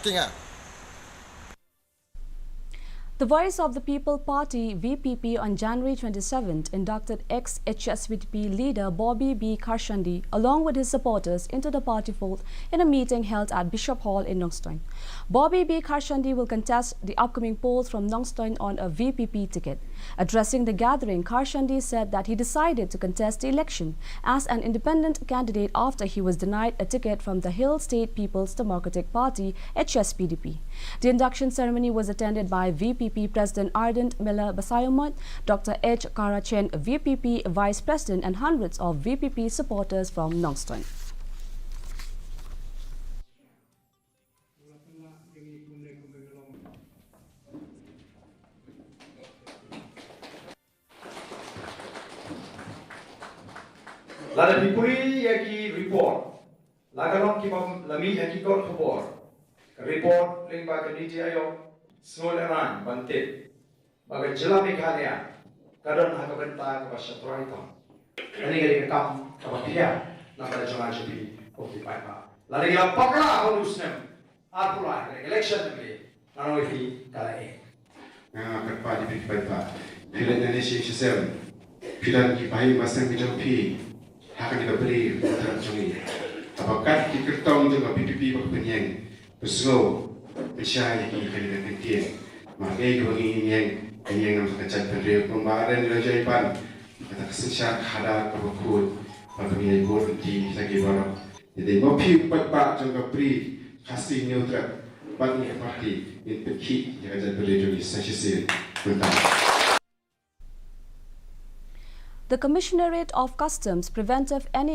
king ah. The Voice of the People Party VPP on January 27th inducted ex-HSVP leader Bobby B. Karshandi along with his supporters into the party fold in a meeting held at Bishop Hall in Nongstoin. Bobby B. Karshandi will contest the upcoming polls from Nongstoin on a VPP ticket. Addressing the gathering, Karshandi said that he decided to contest the election as an independent candidate after he was denied a ticket from the Hill State People's Democratic Party HSPDP. The induction ceremony was attended by VPP President Ardent Miller Basayomot, Dr. H. Karachen, VPP Vice President, and hundreds of VPP supporters from Nongstoin. Lada pipuri yaki report, lagalong kibam lami yaki got khobor, report ling baga niti ayo, small eran bante, baga jila Meghalaya, kadon hakabenta kabashatrai kam, ani gari kam kabapia, nabada jala jabi kopi paipa, lada gila pakla honusnem, apulai election negeri, nanoifi kalai. Kerpa di paipa, filan nani sih filan kipai masang bijak pi. Akan diberi antara sungai. Apakah dikertong dengan VPP berpenyeng besar percaya di kalian nanti. Makai dua yang yang kacat pendiri pembaharan dirajaipan kata kesensyar hadar kebukut bagi ikut di segi barat. Jadi mopi pat jangka beri kasih neutral bagi parti ini pergi yang kacat pendiri di sesi tentang. The Commissionerate of Customs prevented any